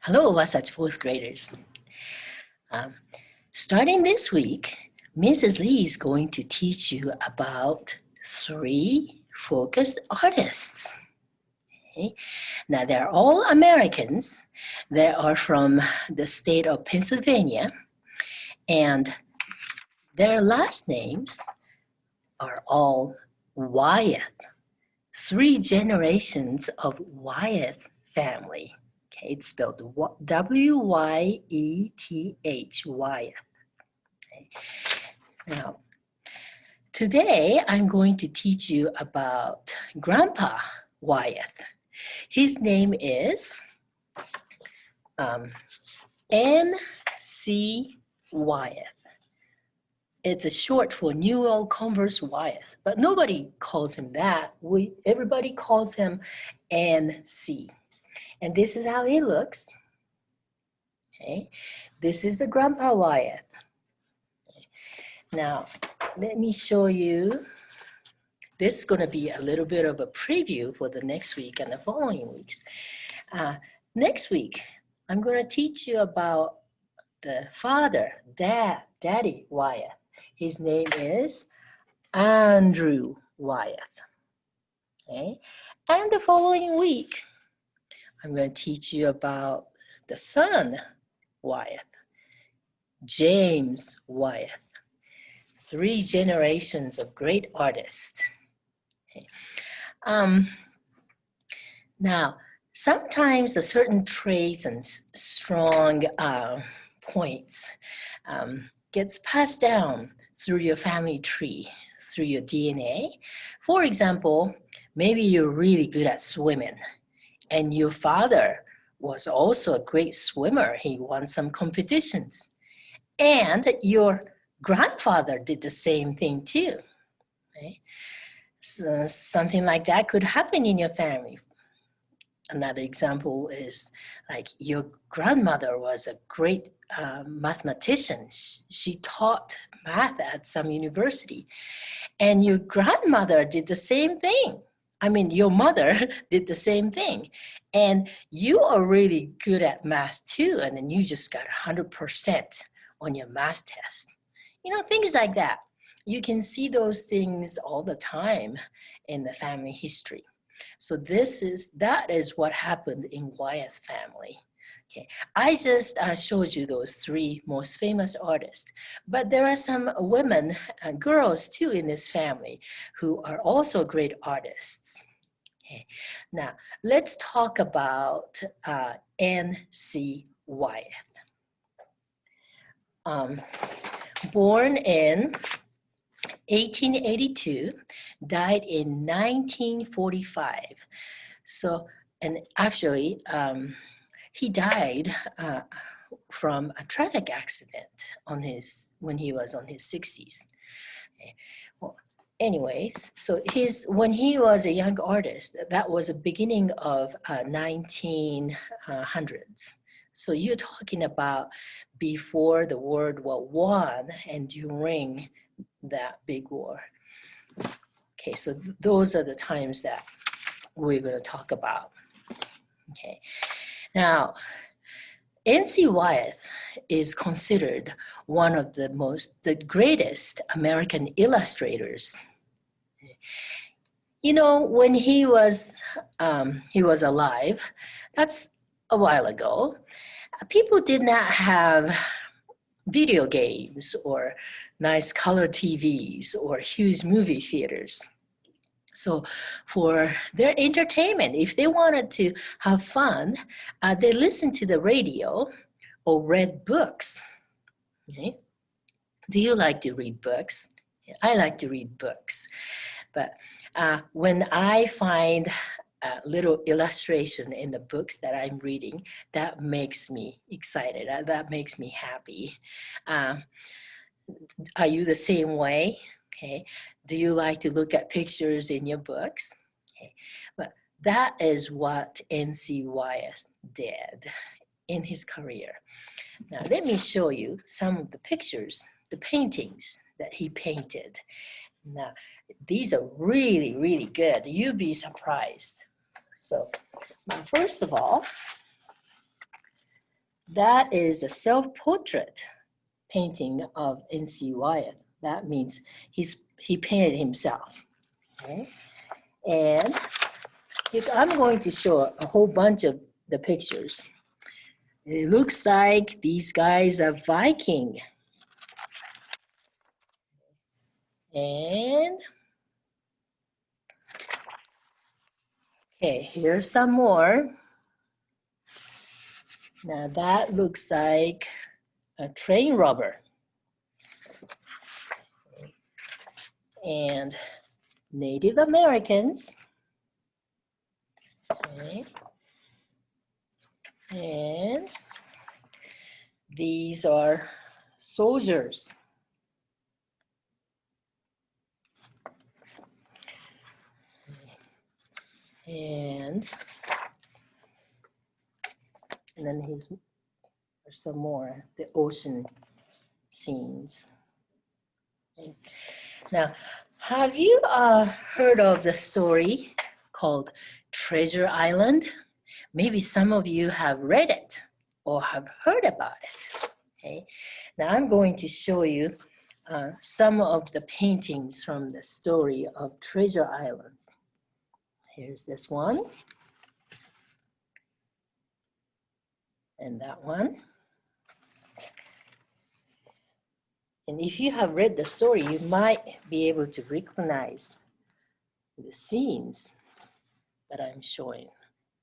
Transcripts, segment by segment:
Hello, Wasatch fourth graders. Um, Starting this week, Mrs. Lee is going to teach you about three focused artists. Okay? Now, they're all Americans. They are from the state of Pennsylvania, and their last names are all Wyeth. Three generations of Wyeth family. Okay, it's spelled W-Y-E-T-H, Wyeth. Okay. Now, today I'm going to teach you about Grandpa Wyeth. His name is N.C.Wyeth. It's a short for Newell Converse Wyeth, but nobody calls him that. Everybody calls him N.C. And this is how he looks. Okay, this is the Grandpa Wyeth. Now, let me show you. This is going to be a little bit of a preview for the next week and the following weeks. Next week, I'm going to teach you about the father, Daddy Wyeth. His name is Andrew Wyeth. Okay? And the following week, I'm going to teach you about the son, Wyeth, James Wyeth. Three generations of great artists. Okay. Now, sometimes a certain traits and strong points gets passed down through your family tree, through your DNA. For example, maybe you're really good at swimming, and your father was also a great swimmer. He won some competitions. And your grandfather did the same thing too. Right? So something like that could happen in your family. Another example is like your grandmother was a great mathematician. She taught math at some university. And your grandmother did the same thing. I mean, your mother did the same thing. And you are really good at math too. And then you just got 100% on your math test. You know, things like that. You can see those things all the time in the family history. So that is what happened in Wyeth's family. Okay, I just showed you those three most famous artists, but there are some women and girls too in this family who are also great artists. Okay, now let's talk about N.C. Wyeth. Born in 1882, died in 1945. So, and actually, he died from a traffic accident when he was on his 60s. Okay. Well, anyways, so when he was a young artist, that was the beginning of 1900s. So you're talking about before the World War I and during that big war. Okay, so those are the times that we're going to talk about. Okay, now N.C. Wyeth is considered one of the greatest American illustrators. You know, when he was alive, that's a while ago, people did not have video games or nice color TVs or huge movie theaters. So for their entertainment, if they wanted to have fun, they listened to the radio or read books. Okay? Do you like to read books? I like to read books. But when I find a little illustration in the books that I'm reading, that makes me excited. That makes me happy. Are you the same way? Okay. Do you like to look at pictures in your books? Okay. But that is what N.C. Wyeth did in his career. Now, let me show you some of the pictures, the paintings that he painted. Now, these are really, really good. You'd be surprised. So, first of all, That is a self-portrait painting of N.C.Wyeth. That means he painted himself. Okay? And if I'm going to show a whole bunch of the pictures, it looks like these guys are Viking. And okay, here's some more. Now that looks like a train robber. And Native Americans. Okay. And these are soldiers. And then there's some more, the ocean scenes. Okay. Now, have you heard of the story called Treasure Island? Maybe some of you have read it or have heard about it. Okay. Now I'm going to show you some of the paintings from the story of Treasure Islands. Here's this one. And that one. And if you have read the story, you might be able to recognize the scenes that I'm showing.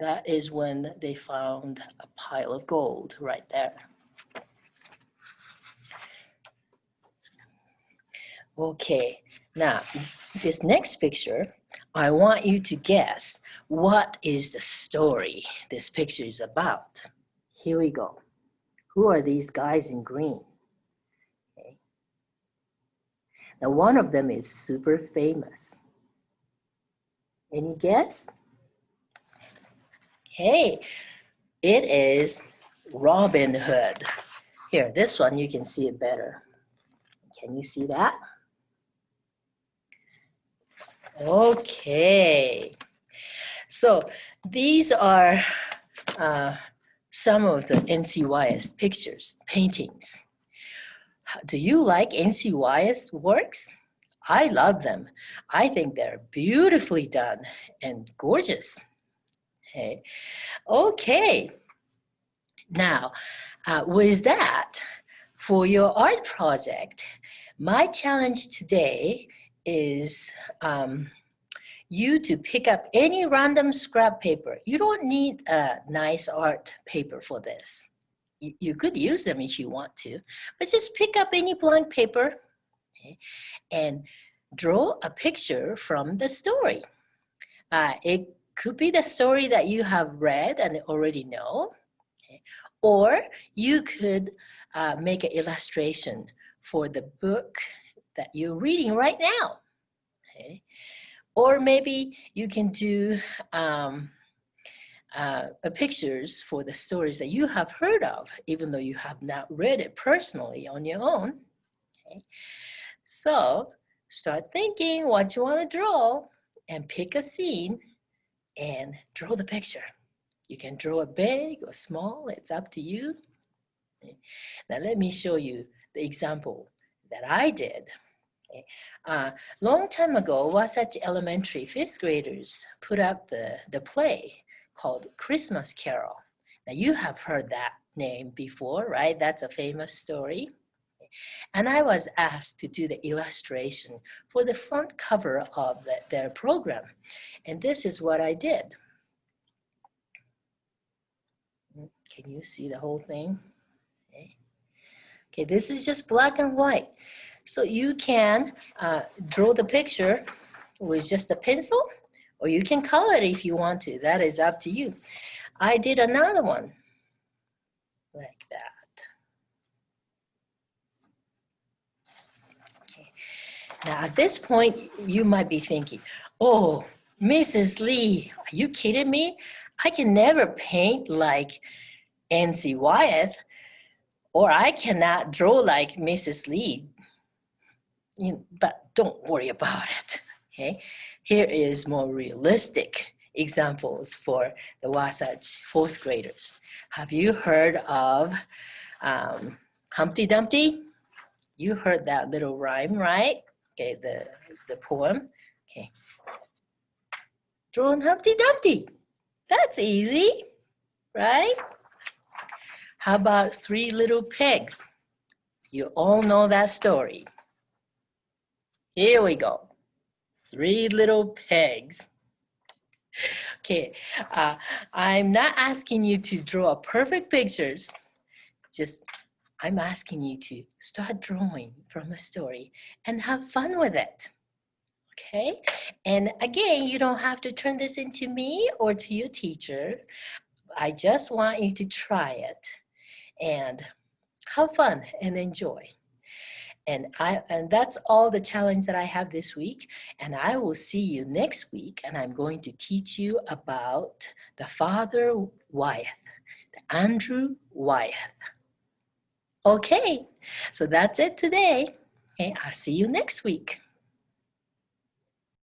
That is when they found a pile of gold right there. Okay, now this next picture, I want you to guess what is the story this picture is about. Here we go. Who are these guys in green? Okay. Now one of them is super famous. Any guess? Hey, it is Robin Hood. Here, this one you can see it better. Can you see that? Okay. So these are some of the N.C.Wyeth pictures, paintings. Do you like N.C.Wyeth's works? I love them. I think they're beautifully done and gorgeous. Okay. Okay. Now, with that, for your art project, my challenge today is you to pick up any random scrap paper. You don't need a nice art paper for this. You could use them if you want to, but just pick up any blank paper, okay, and draw a picture from the story. It could be the story that you have read and already know, okay, or you could make an illustration for the book that you're reading right now. Okay. Or maybe you can do pictures for the stories that you have heard of, even though you have not read it personally on your own. Okay. So start thinking what you want to draw and pick a scene and draw the picture. You can draw it big or small, it's up to you. Okay. Now let me show you the example that I did. Okay. Long time ago, Wasatch Elementary 5th graders put up the play called Christmas Carol. Now you have heard that name before, right? That's a famous story. And I was asked to do the illustration for the front cover of their program. And this is what I did. Can you see the whole thing? Okay. Okay, this is just black and white. So you can draw the picture with just a pencil, or you can color it if you want to. That is up to you. I did another one like that. Okay. Now at this point, you might be thinking, oh, Mrs. Lee, are you kidding me? I can never paint like N.C.Wyeth, or I cannot draw like Mrs. Lee. But don't worry about it, okay? Here is more realistic examples for the Wasatch fourth graders. Have you heard of Humpty Dumpty? You heard that little rhyme, right? Okay, the poem. Okay. Draw Humpty Dumpty. That's easy, right? How about Three Little Pigs? You all know that story. Here we go. Three Little Pigs. Okay, I'm not asking you to draw perfect pictures. I'm asking you to start drawing from a story and have fun with it. Okay, and again, you don't have to turn this into me or to your teacher. I just want you to try it and have fun and enjoy. And that's all the challenge that I have this week. And I will see you next week. And I'm going to teach you about the father Wyeth, Andrew Wyeth. Okay, so that's it today. Okay, I'll see you next week.